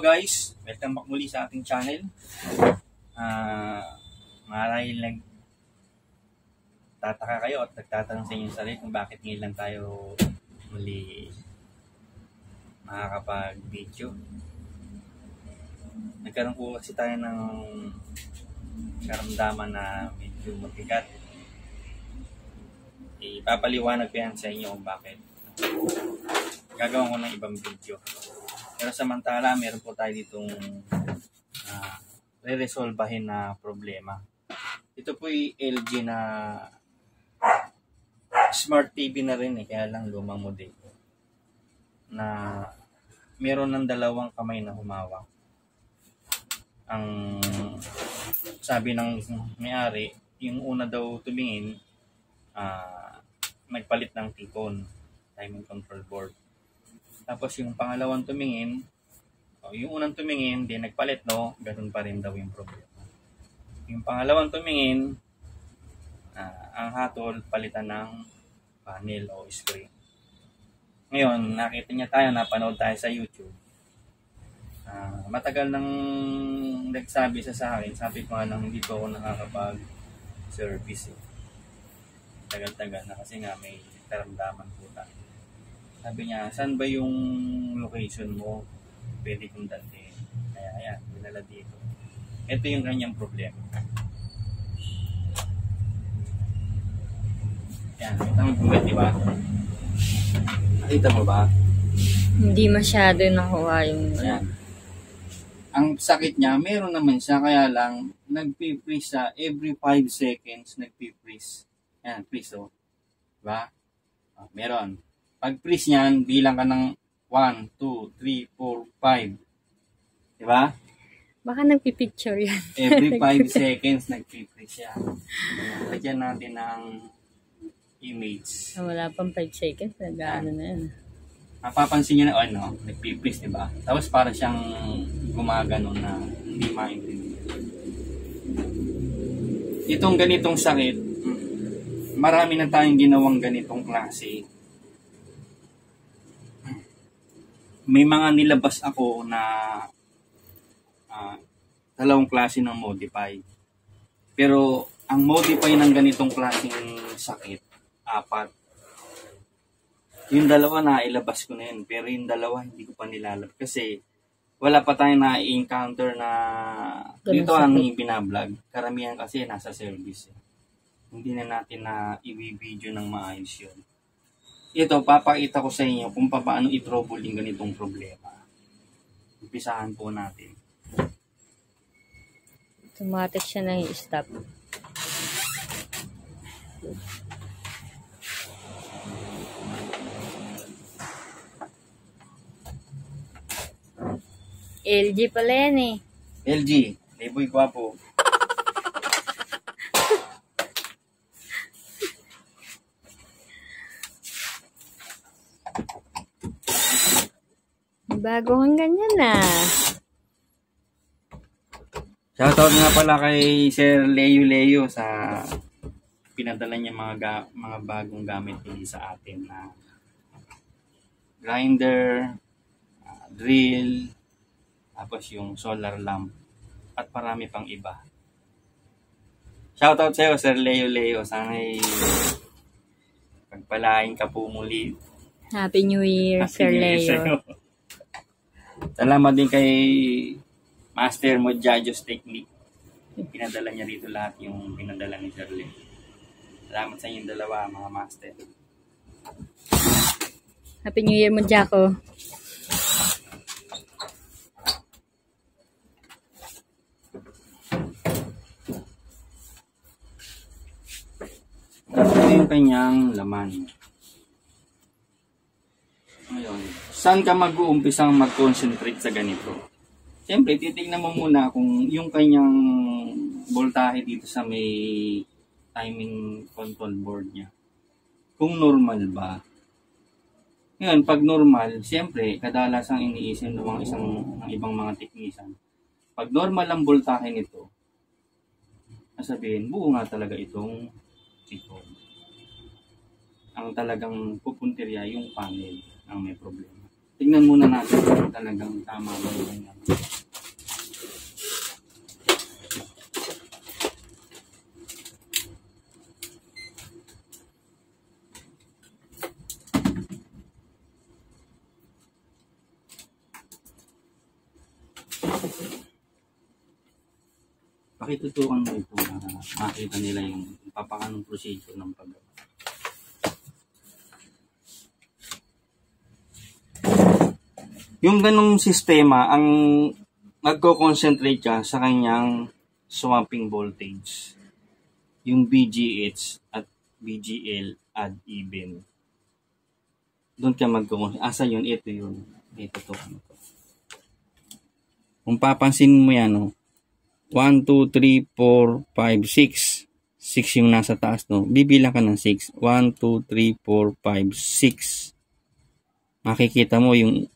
guys, welcome back muli sa ating channel. Marahil nagtataka kayo at nagtatanong sa inyong sarili kung bakit ngayon lang tayo muli makakapag-video. Nagkaroon po kasi tayo ng karamdaman na medyo mabigat. Ipapaliwanag ko yan sa inyo kung bakit. Gagawin ko ng ibang video. Pero samantala, meron po tayo ditong re-resolbahin na problema. Ito po yung LG na Smart TV na rin kaya lang lumang model. Na meron ng dalawang kamay na humawak. Ang sabi ng may-ari, yung una daw tumingin, nagpalit ng tikon, timing control board. Tapos yung pangalawang tumingin, yung unang tumingin, di nagpalit, no? Ganun pa rin daw yung problema. Yung pangalawang tumingin, ang hatol, palitan ng panel o screen. Ngayon, nakita niya tayo, napanood tayo sa YouTube. Matagal nang nagsabi sa akin, sabi ko nga nang hindi ko ako nakakapag-service. Tagal-tagal na kasi nga may karamdaman po tayo. Sabi niya, saan ba yung location mo? Pwede kong dalhin. Kaya ayan, dinala dito. Ito yung kanyang problema. Ayan, kita mo buwet, di ba? Nakita mo ba? Hindi masyado nakuha yung... Ayan. Ang sakit niya, meron naman siya, kaya lang, nagpi-freeze siya. Every 5 seconds, nagpi-freeze. Ayan, freeze, oh. Diba? Meron. Pag freeze niyan, bilang ka ng 1, 2, 3, 4, 5. Diba? Baka nagpipicture yan. Every 5 seconds, nagpi-freeze siya. Lagyan natin ng image. Wala pang 5 seconds. Nag-ano na yan. Mapapansin nyo na, nagpi-freeze, diba? Tapos para siyang gumagano na hindi maintindihan. Itong ganitong sakit, marami na tayong ginawang ganitong klase. May mga nilabas ako na dalawang klase ng modify. Pero ang modify ng ganitong klaseng sakit, 4. Yung dalawa na ilabas ko na yun. Pero yung dalawa hindi ko pa nilalabas. Kasi wala pa tayong na-encounter na dito ang binablog. Karamihan kasi nasa service. Hindi na natin na i-video ng maayos yun. Ito, papakita ko sa inyo kung paano i-trouble yung ganitong problema. Umpisahan po natin. Automatic siya na i-stop. LG pala yan eh. LG, Leboy Guapo. Bago kang ganyan na. Shoutout nga pala kay Sir Leo sa pinadala niya mga bagong gamit din sa atin na grinder, drill, tapos yung solar lamp at marami pang iba. Shoutout sa iyo Sir Leo. Sana'y pagpalain ka po muli. Happy New Year, Sir Leo. Salamat din kay Master Modjajos Technique. Pinadala niya rito lahat yung pinadala ni Sir Leo. Salamat sa inyong dalawa, mga master. Happy New Year, Modjako. Ito yung kanyang laman. Ngayon, saan ka mag-uumpisang mag-concentrate sa ganito? Siyempre, titignan mo muna kung yung kanyang voltahe dito sa may timing control board niya. Kung normal ba. Ngayon, pag normal, siyempre, kadalasang iniisip ng ibang mga technician. Pag normal ang voltahe nito, sabihin, buo nga talaga itong tikon. Ang talagang pupuntirya yung panel ang may problema. tignan muna natin kung talagang tama ba yung pakitutukan mo ito na makita nila yung papakanong procedure ng paggawa. Yung ganong sistema, ang magko-concentrate ka sa kanyang swapping voltage. Yung BGH at BGL add even. Doon ka magko-concentrate. Asa yun? Ito yun. Ito to. Kung papansin mo yan, no? 1, 2, 3, 4, 5, 6. 6 yung nasa taas, no? Bibilang ka ng 6. 1, 2, 3, 4, 5, 6. Makikita mo yung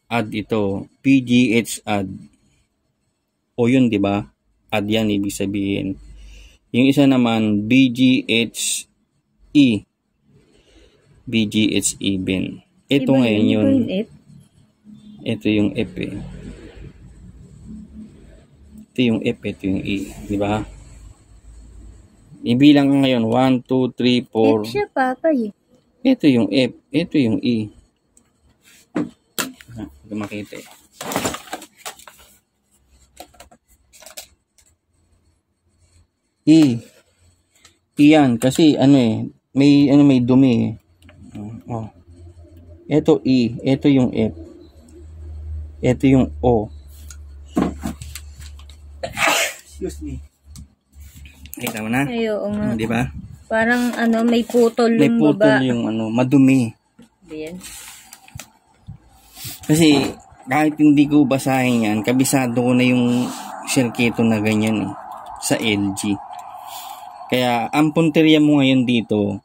add ito. PGH add. O yun, di ba? Add yan, ibig sabihin. Yung isa naman, BGHE. BGH even. Ito Iba ngayon yun. F? Ito yung F eh. Ito yung F, ito yung E. Di ba? Ibilang ngayon. 1, 2, 3, 4. F siya, papa eh. Ito yung F. Ito yung E. Hindi makita eh. E. E yan. Kasi ano eh. May dumi eh. Oh. Ito E. Ito yung F. Ito yung O. Excuse me. Kita mo na? Ay, oo nga. Di ba? Parang ano, may putol May yung putol baba. yung ano, madumi. Ayan. Kasi kahit hindi ko basahin yan, kabisado ko na yung circuito na ganyan eh, sa LG. Kaya ang punteriya mo ngayon dito,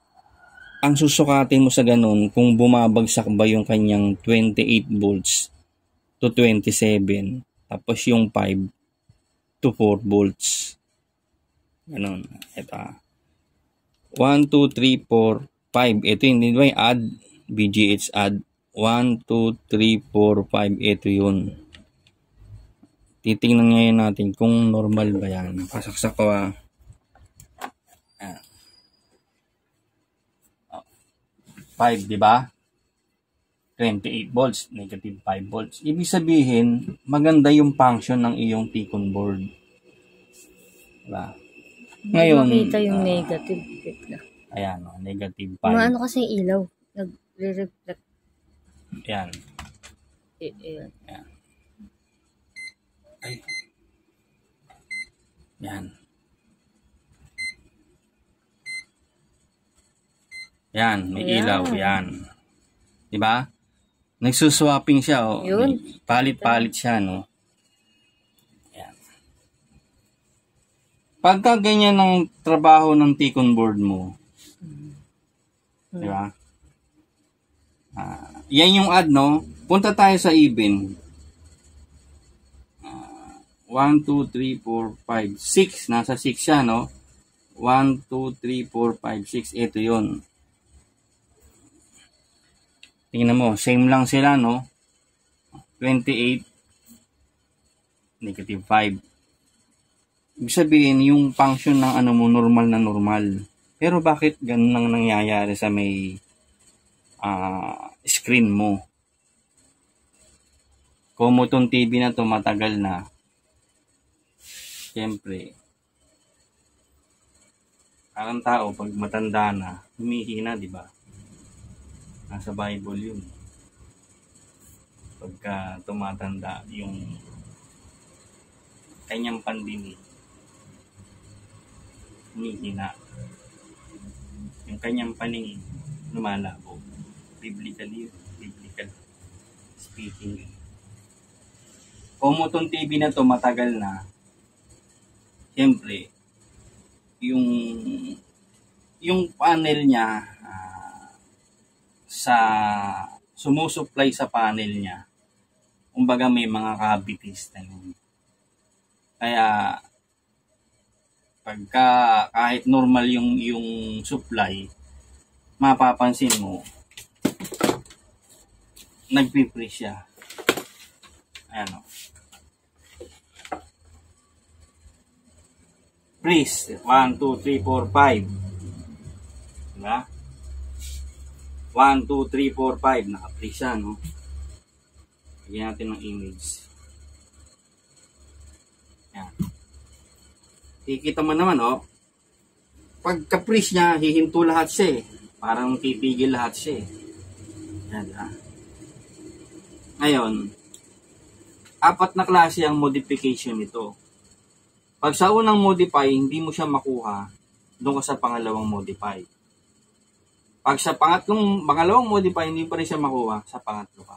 ang susukatin mo sa ganun kung bumabagsak ba yung kanyang 28 volts to 27, tapos yung 5 to 4 volts. Ganun. Ito. 1, 2, 3, 4, 5. Ito yun. Hindi ba yung add? BGH add. 1, 2, 3, 4, 5. Ito yun. Titingnan ngayon natin kung normal ba yan. Pasaksak ko ah. 5, di ba? 28 volts, negative 5 volts. Ibig sabihin, maganda yung function ng iyong T-con board. Diba? Ngayon, makita yung negative. Ayan, negative 5. Maano kasi ilaw. Nagre-reflect. Ayan. Ayan. Ayan. Ay. Ayan. Ayan, may ilaw. Ayan. Diba? Nagsuswapping siya, oh. Yun. Palit-palit siya, no? Ayan. Pagka ganyan ang trabaho ng T-con board mo, diba? Yan yung add, no? Punta tayo sa even. 1, 2, 3, 4, 5, 6. Nasa 6 siya, no? 1, 2, 3, 4, 5, 6. Ito yun. Tingnan mo, same lang sila, no? 28, negative 5. Ibig sabihin, yung function ng ano mo, normal na normal. Pero bakit ganun ang nangyayari sa may screen mo? Kung mo tong TV na to matagal na, siyempre, parang tao, pag matanda na, humihina, di ba? Nasa Bible yun. Pagka tumatanda yung kanyang pandinig, humihina. Yung kanyang paningin, lumalabo. Biblically, biblical speaking. Kung mo tong TV na to matagal na, siyempre, yung panel niya, sa sumusupply sa panel niya, kumbaga may mga cavities na yun. Kaya pagka kahit normal yung supply, mapapansin mo nagpiprease siya. Ayan o. Freeze. 1, 2, 3, 4, 5. Diba? 1, 2, 3, 4, 5. Naka-freeze siya, no? Lagyan natin ng image. Ayan. Kikita mo naman, oh. Pagka-freeze niya, hihinto lahat siya eh. Parang titigil lahat siya eh. Ayan, diba? Ngayon, 4 na klase ang modification nito. Pag sa unang modify, hindi mo siya makuha, doon ka sa pangalawang modify. Pag sa pangalawang modify, hindi pa rin siya makuha, sa pangatlo ka.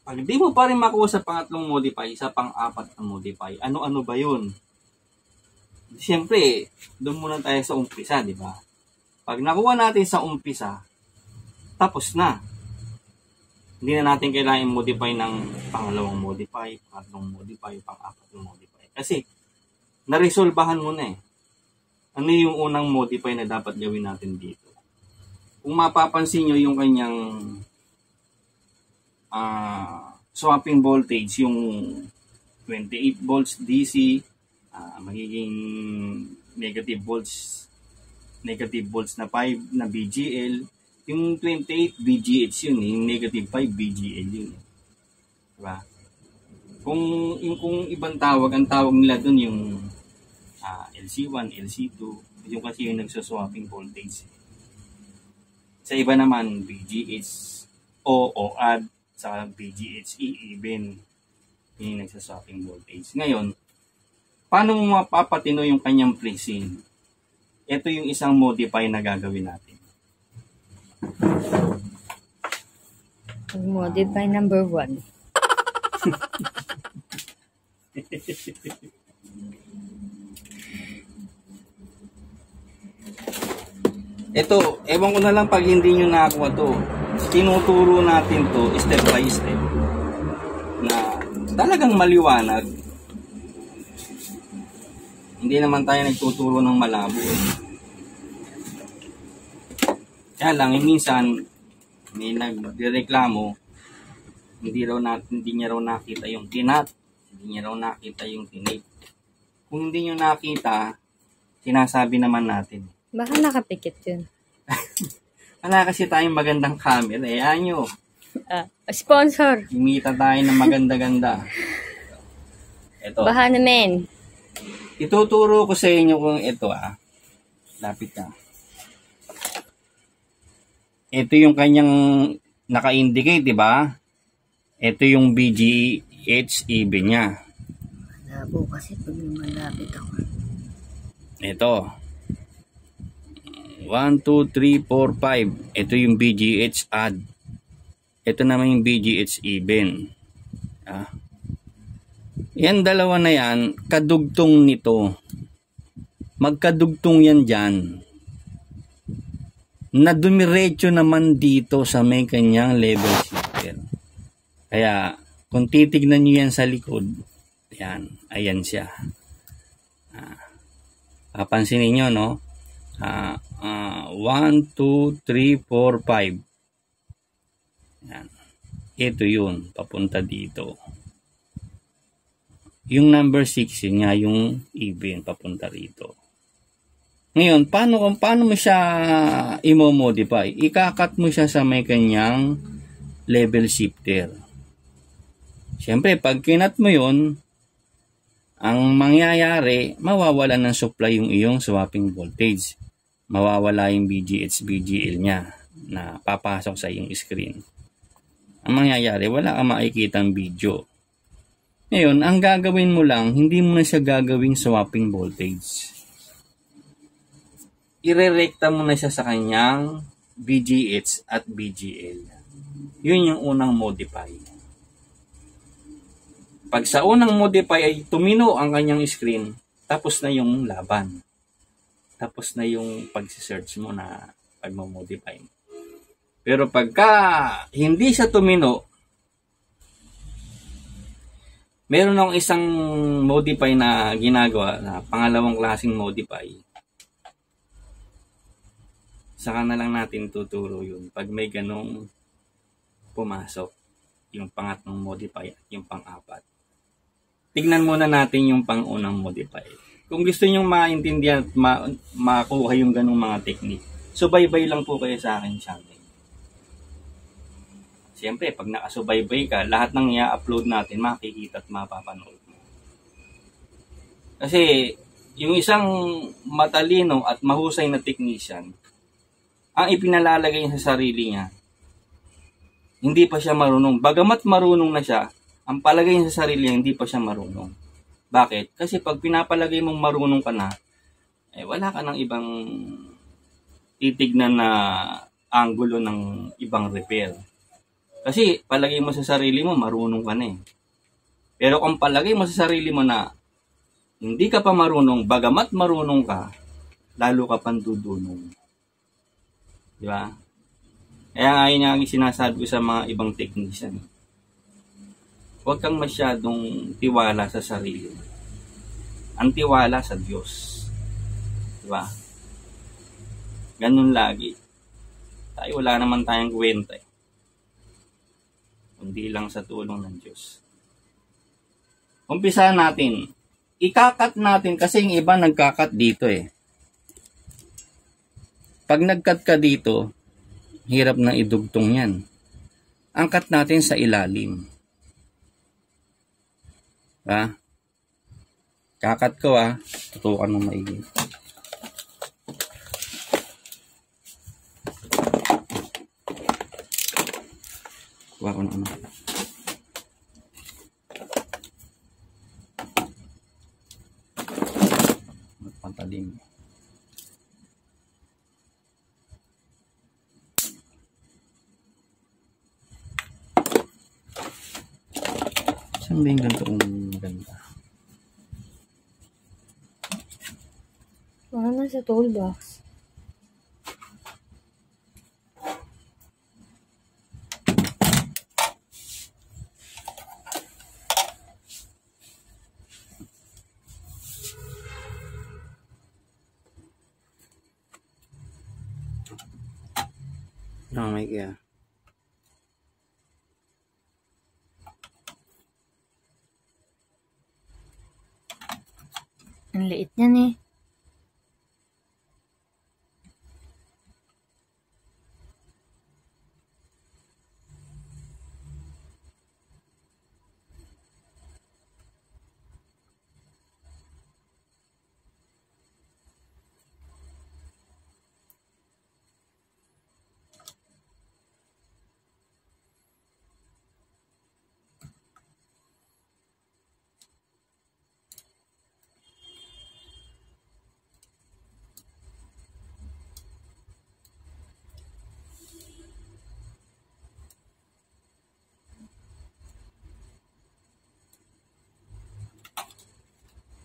Pag di mo pa rin makuha sa pangatlong modify, sa pang-4 na modify, ano-ano ba yun? Siyempre, doon muna tayo sa umpisa, di ba? Pag nakuha natin sa umpisa, tapos na. Hindi na natin kailangan modify ng pangalawang modify, pangatlong modify, pang-4 na modify. Kasi, naresolbahan mo na eh. Ano yung unang modify na dapat gawin natin dito? Kung mapapansin nyo yung kanyang swapping voltage, yung 28 volts DC, magiging negative volts na 5 na BGL. Yung 28 BGH yun, yung negative 5 BGL yun. Diba? Kung ibang tawag, ang tawag nila dun yung LC1, LC2, yung kasi yung nagsaswapping voltage. Sa iba naman, BGH o add sa BGHE even, yung nagsaswapping voltage. Ngayon, paano mo mapapatino yung kanyang freezing? Ito yung isang modify na gagawin natin. Modify number 1. Ito, ewan ko na lang pag hindi nyo nakakuha to. Tinuturo natin to step by step na talagang maliwanag. Hindi naman tayo nagtuturo ng malabo. Kaya lang, minsan may nagreklamo, hindi niya raw nakita yung tinat, hindi niya raw nakita yung tinate. Kung hindi nyo nakita, sinasabi naman natin. Baka nakapikit yun. Wala kasi tayong magandang camera. Ayan nyo. Sponsor. Imita tayo ng maganda-ganda. Ito. Baka naman. Ituturo ko sa inyo kung ito Lapit ka. Ito yung kanyang naka-indicate, di ba? Ito yung BGH even niya. Labo kasi pag malapit ako. Ito. 1, 2, 3, 4, 5. Ito yung BGH add. Ito naman yung BGH even. Yan dalawa na yan, kadugtong nito. Magkadugtong yan dyan. Na dumiretso naman dito sa may kanyang level shifter. Kaya, kung titignan nyo yan sa likod, ayan siya. Papansinin nyo, no? 1, 2, 3, 4, 5. Yan. Ito yun, papunta dito. Yung number 6, yun nga yung even, papunta rito. Ngayon, paano mo siya i-modify? Ikakat mo siya sa may kanyang level shifter. Siyempre, pag kinat mo yun, ang mangyayari, mawawala ng supply yung iyong swapping voltage. Mawawala yung BGH-BGL niya na papasok sa iyong screen. Ang mangyayari, wala kang makikitang video. Ngayon, ang gagawin mo lang, hindi mo na siya gagawing swapping voltage. Irerekta mo na siya sa kanyang BGH at BGL. Yun yung unang modify. Pag sa unang modify ay tumino ang kanyang screen, tapos na yung laban. Tapos na yung pag-search mo na pag-modify. Pero pagka hindi siya tumino, meron akong isang modify na ginagawa na pangalawang klaseng modify. Saka na lang natin tuturo yun pag may ganong pumasok. Yung pangatlong modify at yung pang-apat. Tignan muna natin yung pang-unang modify. Kung gusto nyo maintindihan at makuha yung ganung mga technique, subaybay lang po kayo sa akin channel. Siyempre, pag nakasubaybay ka, lahat ng i-upload natin, makikita at mapapanood mo. Kasi, yung isang matalino at mahusay na technician, ang ipinalalagay niya sa sarili niya, hindi pa siya marunong. Bagamat marunong na siya, ang palagay niya sa sarili niya, hindi pa siya marunong. Bakit? Kasi pag pinapalagay mong marunong ka na, wala ka ng ibang titignan na anggulo ng ibang repair. Kasi palagay mo sa sarili mo, marunong ka na eh. Pero kung palagay mo sa sarili mo na hindi ka pa marunong, bagamat marunong ka, lalo ka pang dudunong. Di ba? Kaya nga yun ang sinasabi ko sa mga ibang technician. Huwag kang masyadong tiwala sa sarili. Ang tiwala sa Diyos. Diba? Ganun lagi. Tayo wala naman tayong kwenta eh. Kundi lang sa tulong ng Diyos. Umpisahan natin. Ikakat natin kasi yung iba nagkakat dito eh. Pag nagkat ka dito, hirap na idugtong yan. Angkat natin sa ilalim. Ha? Kakat ko tutukan ng maigi. Kuha ko na ano. Magpantalim. Saan ba yung ganito kung maganda? Nasa toolbox. Oh my God. Ang liit niyan eh.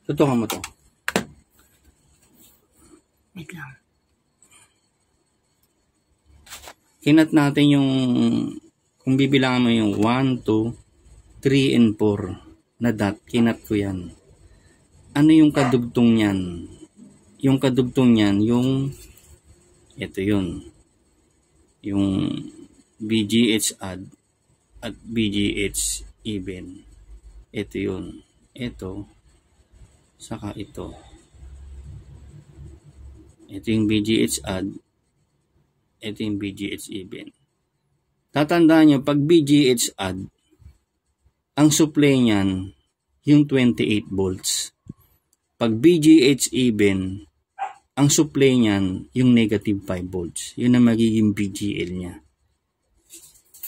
Tutukan mo to. Wait lang. Kinat natin yung, kung bibilangan mo yung 1, 2, 3, and 4 na dot, kinat ko yan. Ano yung kadugtong yan? Yung kadugtong yan, yung, ito yun. Yung BGH add at BGH even. Ito yun. Ito. Saka ito. Ito yung BGH add. Ito yung BGH even. Tatandaan nyo, pag BGH add, ang supply niyan, yung 28 volts. Pag BGH even, ang supply niyan, yung negative 5 volts. Yun ang magiging BGL niya.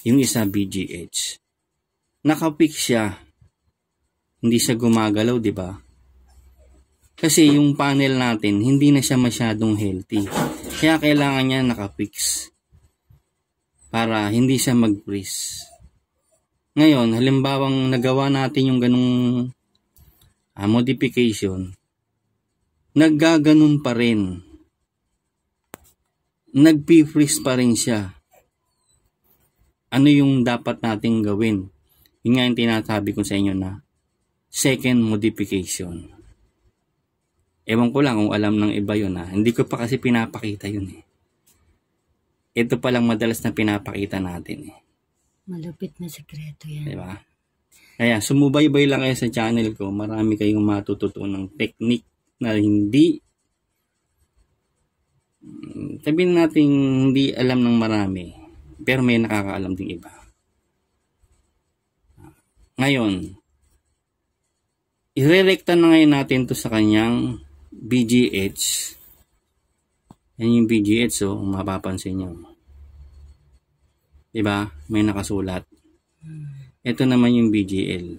Yung isa BGH. Nakapik siya. Hindi siya gumagalaw, di ba? Kasi yung panel natin, hindi na siya masyadong healthy. Kaya kailangan niya nakapix. Para hindi siya mag-freeze. Ngayon, halimbawang nagawa natin yung ganung modification, naggaganon pa rin. Nag-freeze pa rin siya. Ano yung dapat nating gawin? Yun nga yung tinasabi ko sa inyo na second modification. Ewan ko lang kung alam ng iba yun Hindi ko pa kasi pinapakita yun Ito palang madalas na pinapakita natin Malupit na sekreto yan. Diba? Kaya sumubaybay lang kayo sa channel ko. Marami kayong matututunang technique na hindi sabihin natin hindi alam ng marami. Pero may nakakaalam ding iba. Ngayon, irerekta na ngayon natin to sa kanyang BGH. Yan yung BGH, so mapapansin nyo. Diba? May nakasulat. Ito naman yung BGL.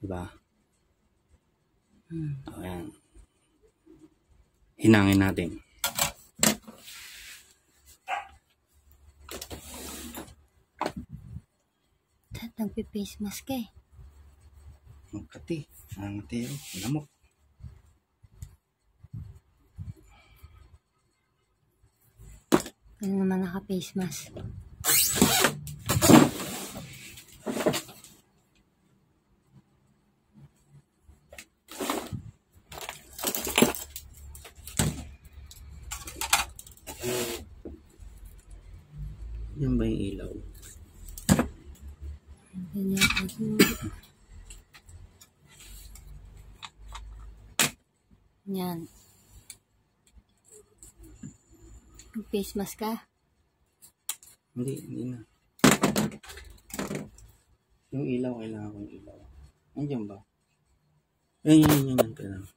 Diba? Ayan. Hinangin natin. Nagpipace mask eh. Magkati. Nangati yun. Lamok. Ano naman naka-face mask? Yan ba yung ilaw? Ganyan ako. Yan. Face mask ka? Hindi na. Yung ilaw, kailangan ko yung ilaw. Andiyan ba? Yan. Kailangan.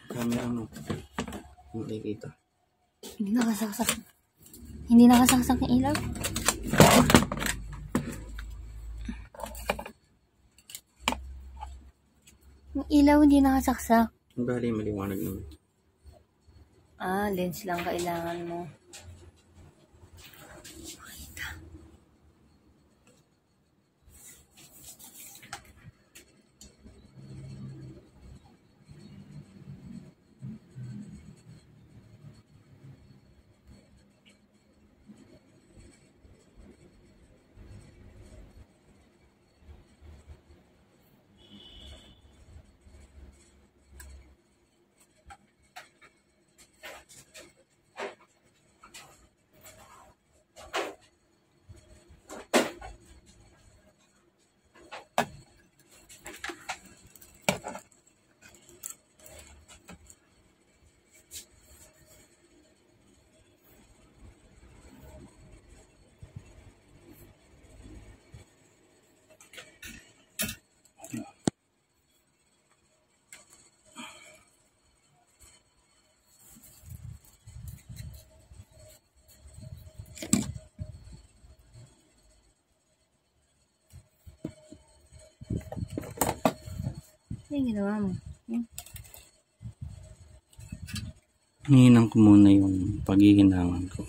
Camera mo. Hindi kita. Hindi nakasaksak. Hindi nakasaksak yung ilaw. Yung ilaw hindi nakasaksak. Bali, maliwanag naman. Lens lang kailangan mo. Ano yung ginawa mo? Hinihinang ko muna yung paghihinangan ko.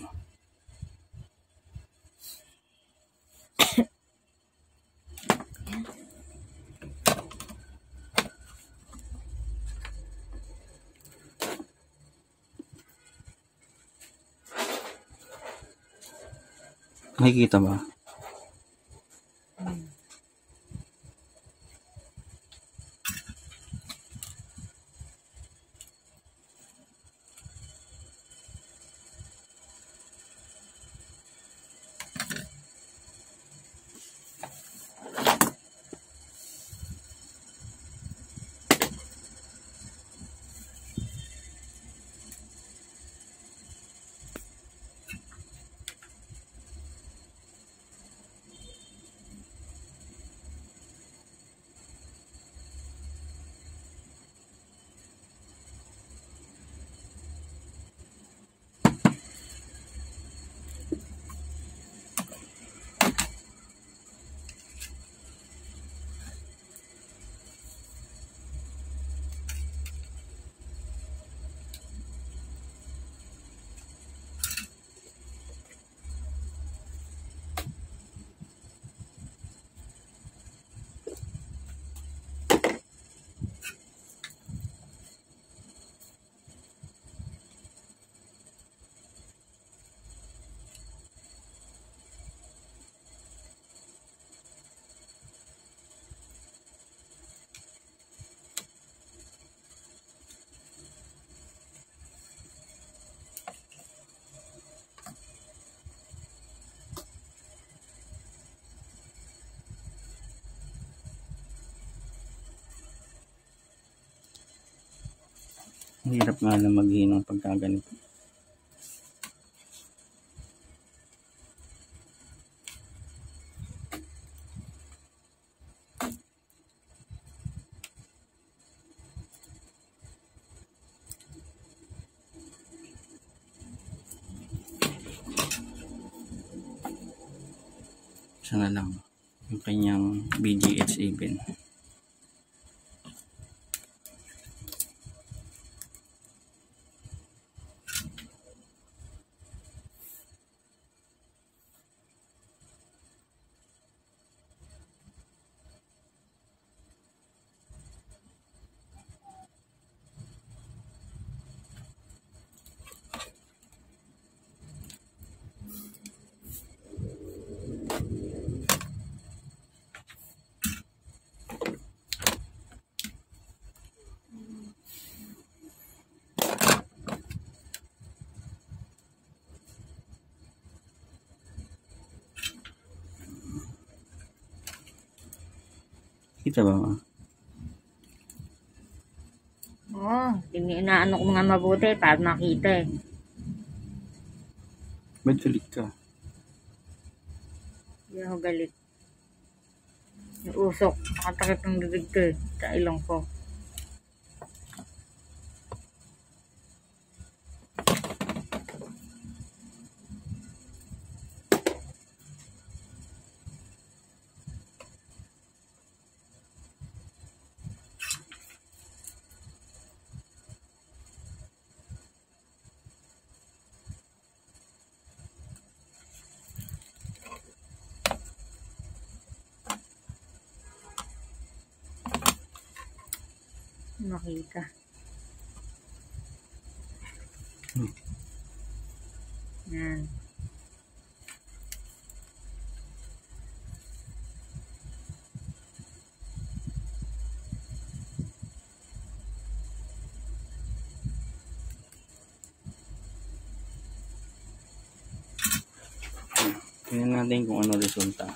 Nakikita ba? Hirap nga na maghinang pagkaganito. Siya na lang yung kanyang BGH7. Kita ba ma? Oo, inaano ko mga mabuti para makita eh. Ba't galit ka? Hindi ako galit. Yung usok, nakatakip ng bibig ko eh, sa ilong ko. Makita. Yan. Tingnan natin kung ano resulta.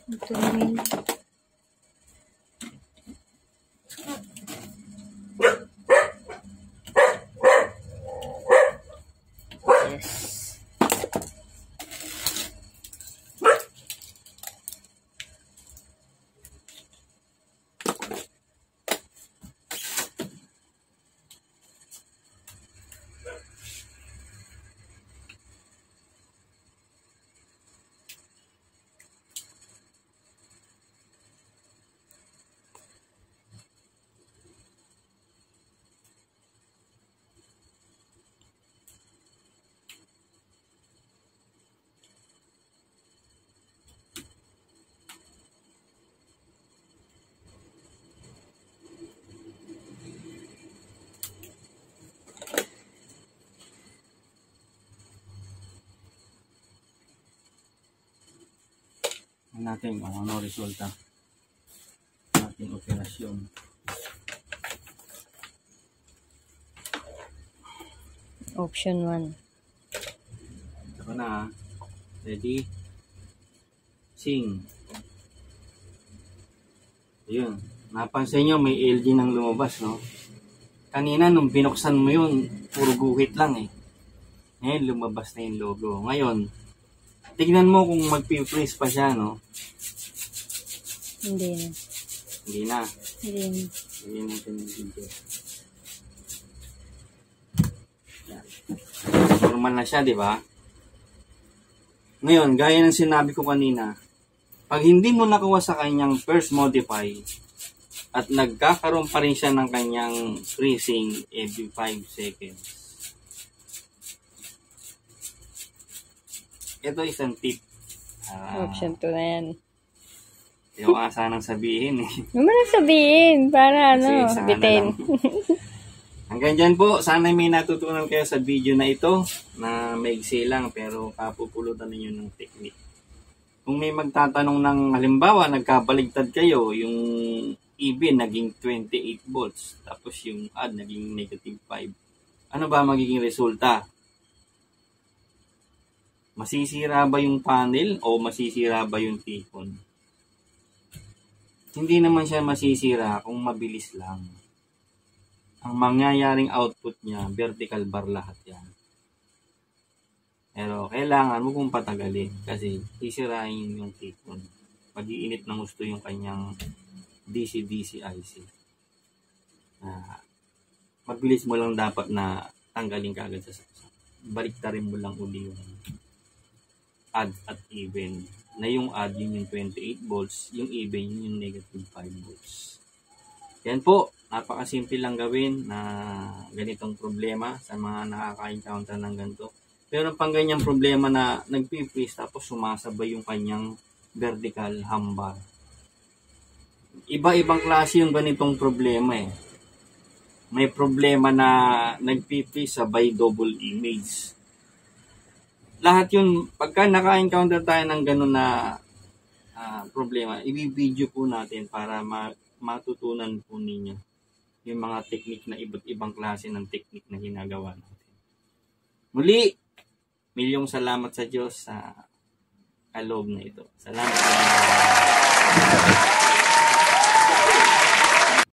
Ito namin. Yes. Natin kung ano resulta ng ating operasyon. Option 1. Ako na. Ready? Sing. Ayun. Napansin nyo may LG nang lumabas, no? Kanina nung binuksan mo yun, puro guhit lang eh. Ngayon lumabas na yung logo. Ngayon, tignan mo kung mag-freeze pa siya, no? Hindi na. Hindi na. Hindi na. Hindi natin yung video. Yan. Normal na siya, di ba? Ngayon, gaya ng sinabi ko kanina, pag hindi mo nakuha sa kanyang first modify at nagkakaroon pa rin siya ng kanyang freezing every 5 seconds. Ito isang tip. Option 2 na yan. Yung sanang sabihin eh. Huwag mo na sabihin para Kasi ano, sana bitin. lang. Hanggang dyan po, sana may natutunan kayo sa video na ito na maigsi lang pero kapupulutan ninyo ng technique. Kung may magtatanong ng halimbawa, nagkabaligtad kayo, yung EB naging 28 volts, tapos yung odd naging negative 5. Ano ba magiging resulta? Masisira ba yung panel o masisira ba yung tipon? Hindi naman siya masisira kung mabilis lang. Ang mangyayaring output niya, vertical bar lahat yan. Pero kailangan mo kung patagalin kasi sisirain yung tipon. Pag-iinit ng gusto yung kanyang DC-DC IC. Mabilis mo lang dapat na tanggalin ka agad sa saksak. Baliktarin mo lang uli yung odd at even. Na yung odd yun yung 28 volts, yung even yun yung negative 5 volts. Yan po. Napakasimple lang gawin na ganitong problema sa mga nakaka-encounter ng ganito. Pero pang ganyang problema na nagpipis tapos sumasabay yung kanyang vertical hambar. Iba-ibang klase yung ganitong problema eh. May problema na nagpipis sabay double image. Lahat yun, pagka naka-encounter tayo ng ganun na problema, i-video po natin para matutunan po ninyo yung mga technique na iba't ibang klase ng technique na ginagawa natin. Muli, milyong salamat sa Diyos sa kaloob na ito. Salamat sa